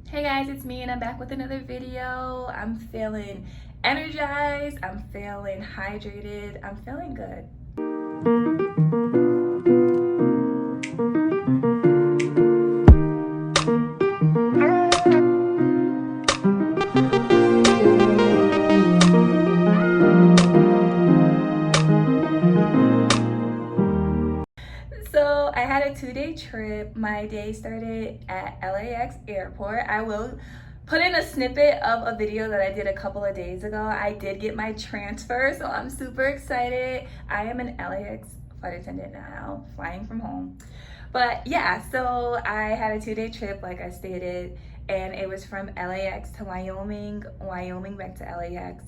Hey guys, it's me and I'm back with another video. I'm feeling energized, I'm feeling hydrated, I'm feeling good. So I had a 2-day trip. My day started at LAX airport. I will put in a snippet of a video that I did a couple of days ago. I did get my transfer, so I'm super excited. I am an LAX flight attendant now, flying from home. But yeah, so I had a 2-day trip, like I stated, and it was from LAX to Wyoming, Wyoming back to LAX,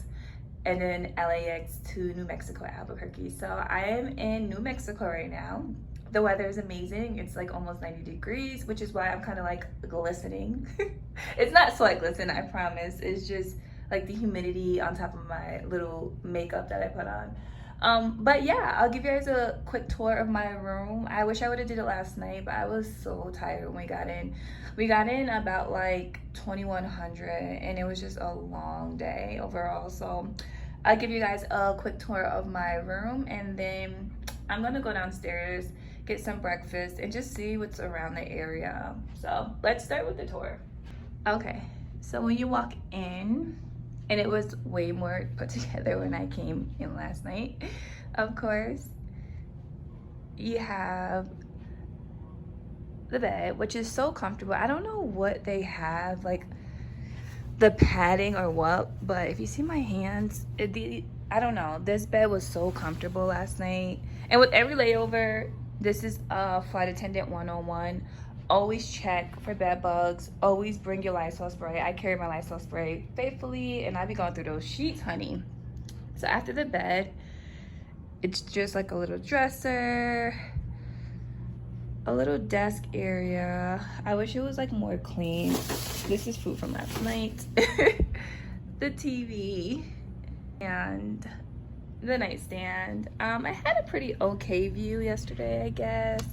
and then LAX to New Mexico, Albuquerque. So I am in New Mexico right now. The weather is amazing. It's like almost 90 degrees, which is why I'm kind of like glistening. It's not sweat glisten, I promise. It's just like the humidity on top of my little makeup that I put on. But yeah, I'll give you guys a quick tour of my room. I wish I would have did it last night, but I was so tired when we got in. We got in about like 2100 and it was just a long day overall. So I'll give you guys a quick tour of my room and then I'm gonna go downstairs, get some breakfast, and just see what's around the area. So let's start with the tour. Okay, so when you walk in, and it was way more put together when I came in last night, of course, you have the bed, which is so comfortable. I don't know what they have, like the padding or what, but if you see my hands, I don't know, this bed was so comfortable last night. And with every layover, this is a flight attendant 101. Always check for bed bugs. Always bring your Lysol spray. I carry my Lysol spray faithfully, and I be going through those sheets, honey. So after the bed, it's just like a little dresser, a little desk area. I wish it was like more clean. This is food from last night. The TV and the nightstand. I had a pretty okay view yesterday, I guess.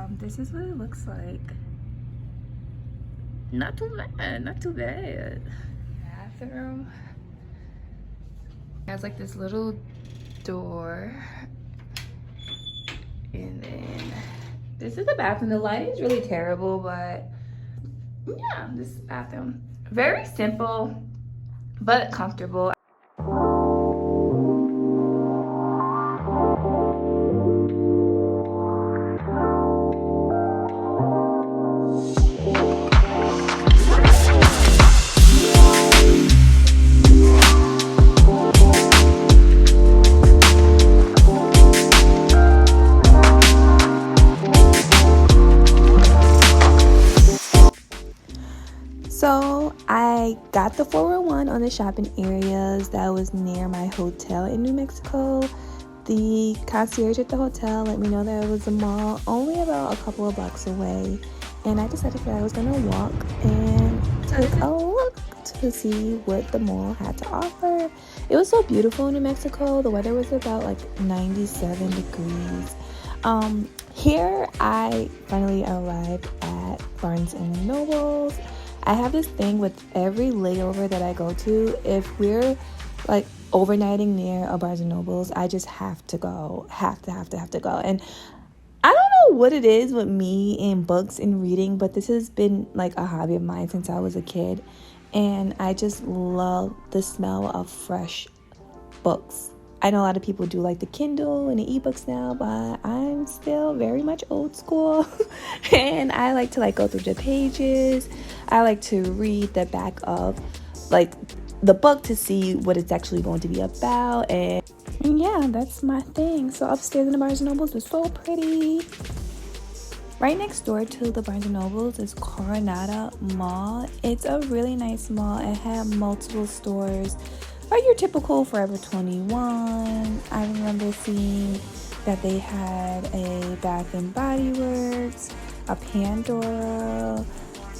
This is what it looks like. Not too bad, not too bad. Bathroom has like this little door, and then this is the bathroom. The lighting is really terrible, but yeah, this bathroom, very simple but comfortable. So I got the 411 on the shopping areas that was near my hotel in New Mexico. The concierge at the hotel let me know that it was a mall only about a couple of blocks away, and I decided that I was gonna walk and take a look to see what the mall had to offer. It was so beautiful in New Mexico. The weather was about like 97 degrees. Here I finally arrived at Barnes and Nobles. I have this thing with every layover that I go to. If we're like overnighting near a Barnes and Nobles, I just have to go. Have to go. And I don't know what it is with me and books and reading, but this has been like a hobby of mine since I was a kid. And I just love the smell of fresh books. I know a lot of people do like the Kindle and the ebooks now, but I'm still very much old school. And I like to like go through the pages. I like to read the back of like the book to see what it's actually going to be about. And yeah, that's my thing. So upstairs in the Barnes & Nobles is so pretty. Right next door to the Barnes & Nobles is Coronado Mall. It's a really nice mall. It had multiple stores. Or your typical Forever 21. I remember seeing that they had a Bath and Body Works, a Pandora.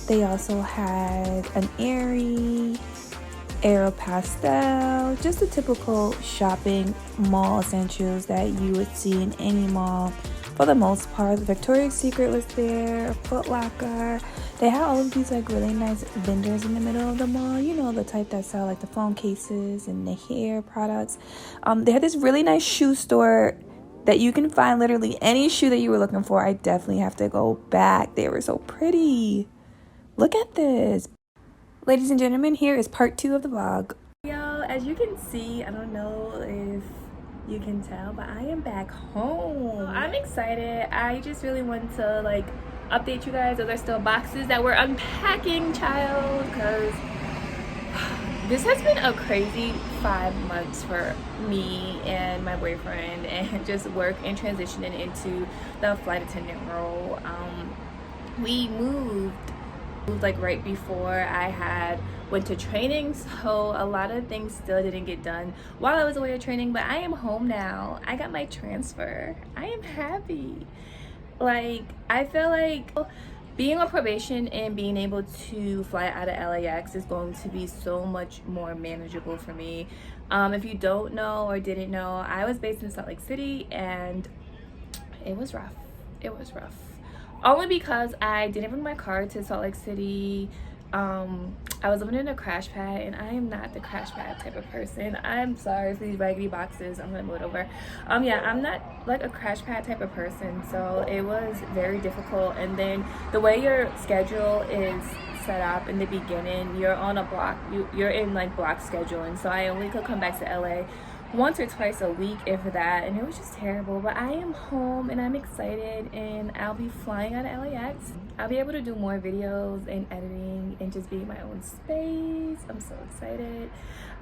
They also had an Aeropostale, just the typical shopping mall essentials that you would see in any mall. for the most part. Victoria's Secret was there, Foot Locker. They had all of these like really nice vendors in the middle of the mall, you know, the type that sell like the phone cases and the hair products. They had this really nice shoe store that you can find literally any shoe that you were looking for. I definitely have to go back. They were so pretty. Look at this. Ladies and gentlemen, here is part 2 of the vlog. Yo, as you can see, I don't know if you can tell, but I am back home. I'm excited. I just really want to like update you guys. Those are still boxes that we're unpacking, child, because this has been a crazy 5 months for me and my boyfriend, and just work and transitioning into the flight attendant role. We moved like right before I went to training, so a lot of things still didn't get done while I was away at training, but I am home now. I got my transfer. I am happy. Like, I feel like being on probation and being able to fly out of LAX is going to be so much more manageable for me. If you don't know or didn't know, I was based in Salt Lake City, and it was rough. It was rough. Only because I didn't bring my car to Salt Lake City. I was living in a crash pad, and I am not the crash pad type of person. I'm sorry for these raggedy boxes. I'm gonna move it over. Yeah, I'm not like a crash pad type of person, so it was very difficult. And then the way your schedule is set up in the beginning, you're on a block. You're in like block scheduling, so I only could come back to LA once or twice a week, if that, and it was just terrible. But I am home and I'm excited, and I'll be flying out of LAX. I'll be able to do more videos and editing and just be in my own space. I'm so excited.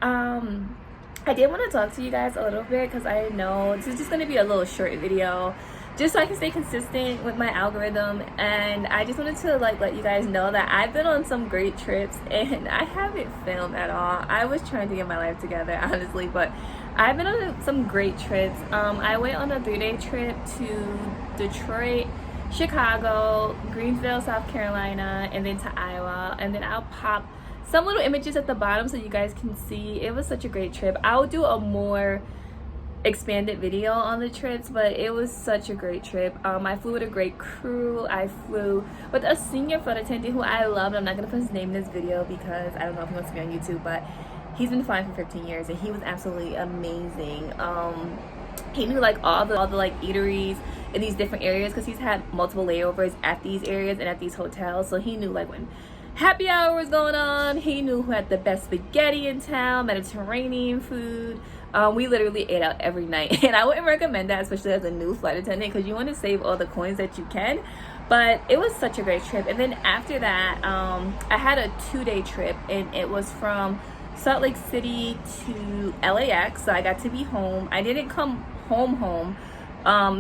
I did want to talk to you guys a little bit, because I know this is just going to be a little short video, just so I can stay consistent with my algorithm. And I just wanted to like let you guys know that I've been on some great trips, and I haven't filmed at all. I was trying to get my life together, honestly, but I've been on some great trips. I went on a 3-day trip to Detroit, Chicago, Greensville, South Carolina, and then to Iowa. And then I'll pop some little images at the bottom so you guys can see. It was such a great trip. I'll do a more expanded video on the trips, but it was such a great trip. I flew with a great crew. I flew with a senior flight attendant who I loved. I'm not gonna put his name in this video because I don't know if he wants to be on YouTube, but he's been flying for 15 years and he was absolutely amazing. He knew like all the like eateries in these different areas, because he's had multiple layovers at these areas and at these hotels, so he knew like when happy hour was going on. He knew who had the best spaghetti in town, Mediterranean food. We literally ate out every night, and I wouldn't recommend that, especially as a new flight attendant, because you want to save all the coins that you can. But it was such a great trip. And then after that, I had a 2-day trip, and it was from Salt Lake City to LAX, so I got to be home. I didn't come home,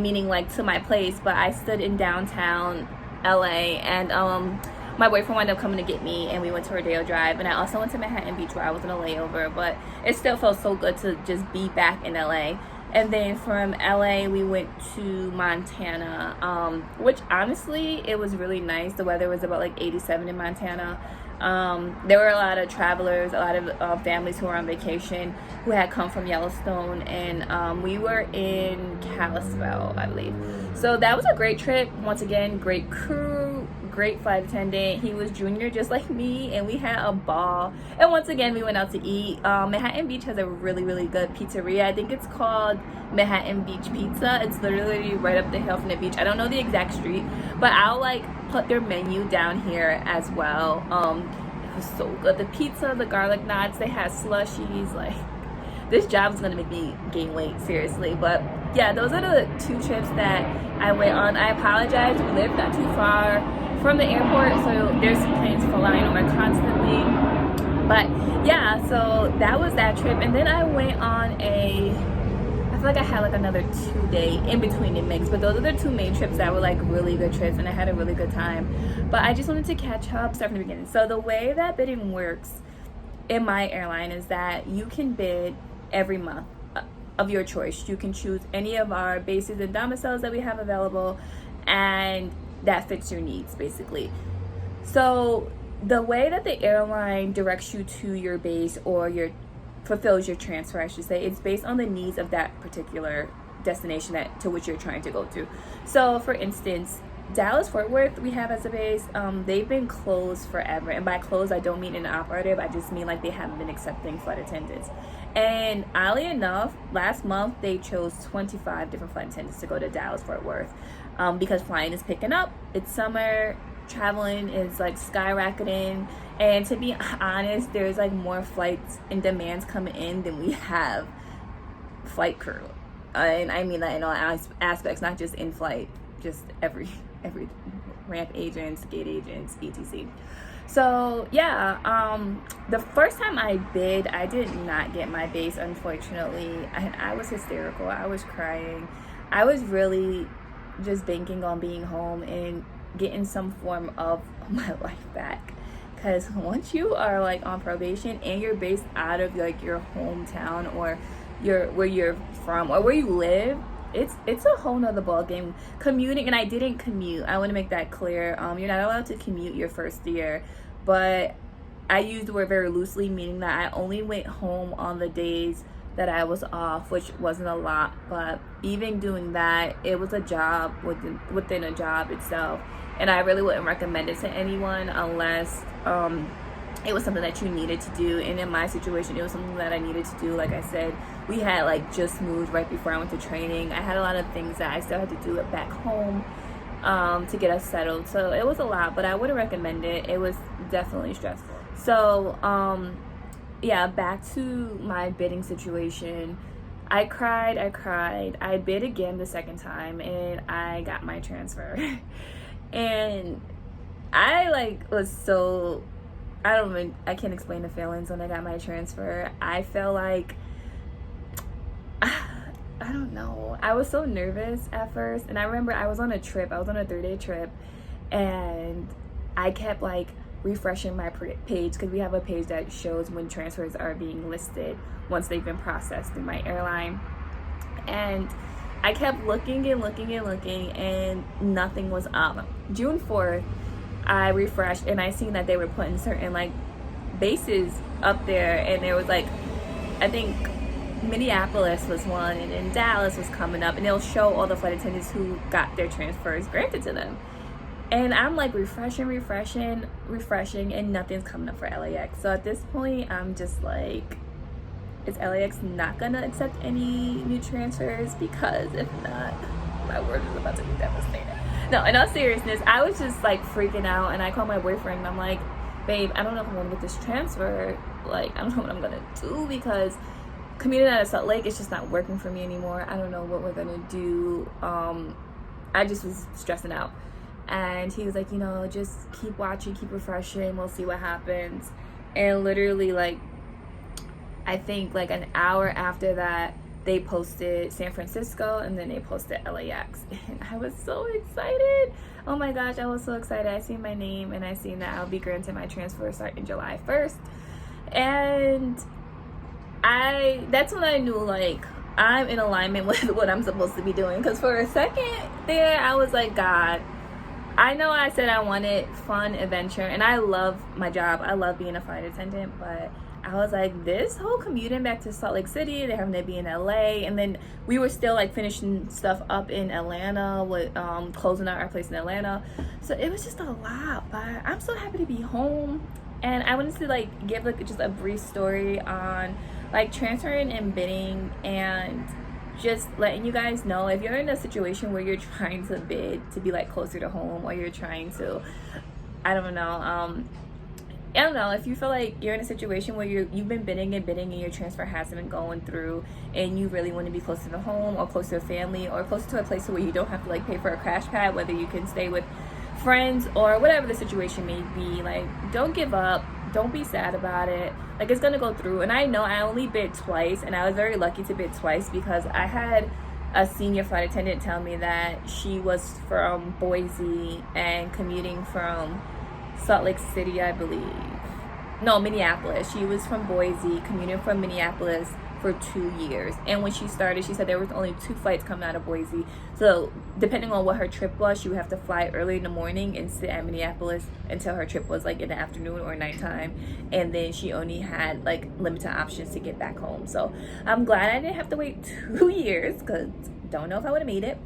meaning like to my place, but I stood in downtown LA, and my boyfriend wound up coming to get me, and we went to Rodeo Drive. And I also went to Manhattan Beach, where I was in a layover, but it still felt so good to just be back in LA. And then from LA we went to Montana, which honestly it was really nice. The weather was about like 87 in Montana. There were a lot of travelers, a lot of families who were on vacation who had come from Yellowstone, and we were in Kalispell, I believe. So that was a great trip. Once again, great crew, great flight attendant. He was junior just like me, and we had a ball. And once again, we went out to eat. Manhattan Beach has a really good pizzeria. I think it's called Manhattan Beach Pizza. It's literally right up the hill from the beach. I don't know the exact street, but I'll like put their menu down here as well. It was so good. The pizza, the garlic knots, they had slushies. Like, this job is gonna make me gain weight, seriously. But yeah, those are the 2 trips that I went on. I apologize, we live not too far from the airport, so there's planes flying over constantly. But yeah, so that was that trip. And then I went on I feel like I had like another 2-day in between the mix, but those are the 2 main trips that were like really good trips, and I had a really good time. But I just wanted to catch up, start from the beginning. So the way that bidding works in my airline is that you can bid every month of your choice. You can choose any of our bases and domiciles that we have available, and that fits your needs basically. So the way that the airline directs you to your base, or fulfills your transfer, I should say, it's based on the needs of that particular destination to which you're trying to go to. So for instance, Dallas Fort Worth we have as a base, they've been closed forever, and by closed I don't mean inoperative, I just mean like they haven't been accepting flight attendants. And oddly enough, last month they chose 25 different flight attendants to go to Dallas Fort Worth, because flying is picking up, it's summer, traveling is like skyrocketing, and to be honest, there's like more flights and demands coming in than we have flight crew, and I mean that in all aspects, not just in flight, just every ramp agents, gate agents, etc. So yeah, the first time I bid, I did not get my base, unfortunately. I was hysterical, I was crying, I was really just banking on being home and getting some form of my life back, because once you are like on probation and you're based out of like your hometown or where you're from or where you live, it's a whole nother ball game. Commuting, and I didn't commute, I want to make that clear. You're not allowed to commute your first year, but I used the word very loosely, meaning that I only went home on the days that I was off, which wasn't a lot, but even doing that, it was a job within a job itself, and I really wouldn't recommend it to anyone unless it was something that you needed to do. And in my situation, it was something that I needed to do. Like I said, we had like just moved right before I went to training. I had a lot of things that I still had to do it back home to get us settled, so it was a lot, but I wouldn't recommend it. It was definitely stressful. So yeah, back to my bidding situation. I cried, I bid again the second time, and I got my transfer. And I like was so, I can't explain the feelings when I got my transfer. I felt like, I don't know, I was so nervous at first. And I remember I was on a 3-day trip, and I kept like refreshing my page, because we have a page that shows when transfers are being listed once they've been processed through my airline. And I kept looking and nothing was up. June 4th, I refreshed and I seen that they were putting certain like bases up there, and there was like, I think Minneapolis was one, and then Dallas was coming up, and they'll show all the flight attendants who got their transfers granted to them. And I'm like refreshing, and nothing's coming up for LAX. So at this point, I'm just like, is LAX not gonna accept any new transfers? Because if not, my word is about to be devastated. No, in all seriousness, I was just like freaking out, and I called my boyfriend and I'm like, babe, I don't know if I'm gonna get this transfer. Like, I don't know what I'm gonna do, because commuting out of Salt Lake is just not working for me anymore. I don't know what we're gonna do. I just was stressing out. And he was like, you know, just keep watching, keep refreshing, we'll see what happens. And literally, like, I think like an hour after that, they posted San Francisco, and then they posted LAX. And I was so excited. Oh my gosh, I was so excited. I seen my name, and I seen that I'll be granted my transfer starting July 1st. And that's when I knew, like, I'm in alignment with what I'm supposed to be doing. Because for a second there, I was like, God, I know I said I wanted fun, adventure, and I love my job. I love being a flight attendant, but I was like, this whole commuting back to Salt Lake City, they're having to be in LA, and then we were still like finishing stuff up in Atlanta with closing out our place in Atlanta. So it was just a lot, but I'm so happy to be home. And I wanted to like give like just a brief story on like transferring and bidding, and just letting you guys know, if you're in a situation where you're trying to bid to be like closer to home, or you're trying to, I don't know, if you feel like you're in a situation where you've been bidding and your transfer hasn't been going through, and you really want to be closer to home or closer to family or closer to a place where you don't have to like pay for a crash pad, whether you can stay with friends or whatever the situation may be, like, don't give up. Don't be sad about it. Like, it's gonna go through. And I know I only bid twice, and I was very lucky to bid twice, because I had a senior flight attendant tell me that she was from Boise and commuting from Salt Lake City, I believe. No, Minneapolis. She was from Boise, commuting from Minneapolis for 2 years. And when she started, she said there was only 2 flights coming out of Boise. So depending on what her trip was, she would have to fly early in the morning and sit at Minneapolis until her trip was like in the afternoon or nighttime. And then she only had like limited options to get back home. So I'm glad I didn't have to wait 2 years, because don't know if I would have made it.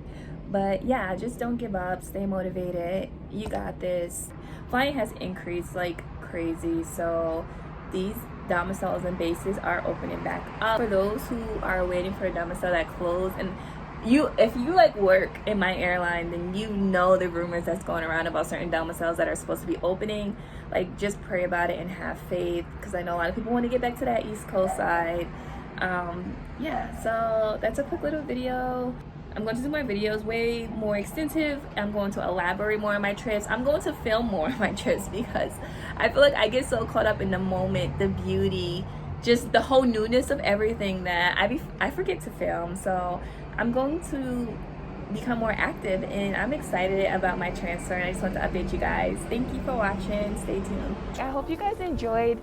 But yeah, just don't give up, stay motivated, you got this. Flying has increased like crazy, so these domiciles and bases are opening back up. For those who are waiting for a domicile that closed, and if you like work in my airline, then you know the rumors that's going around about certain domiciles that are supposed to be opening. Like, just pray about it and have faith, because I know a lot of people want to get back to that East Coast side. Yeah, so that's a quick little video. I'm going to do more videos, way more extensive. I'm going to elaborate more on my trips. I'm going to film more of my trips, because I feel like I get so caught up in the moment, the beauty, just the whole newness of everything, that I forget to film. So I'm going to become more active, and I'm excited about my transfer, and I just want to update you guys. Thank you for watching. Stay tuned. I hope you guys enjoyed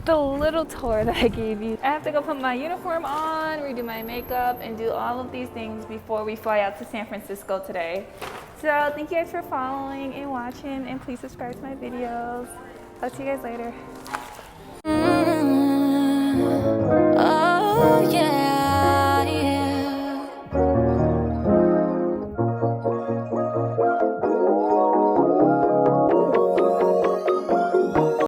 the little tour that I gave you. I have to go put my uniform on, redo my makeup, and do all of these things before we fly out to San Francisco today. So thank you guys for following and watching, and please subscribe to my videos. Talk to you guys later.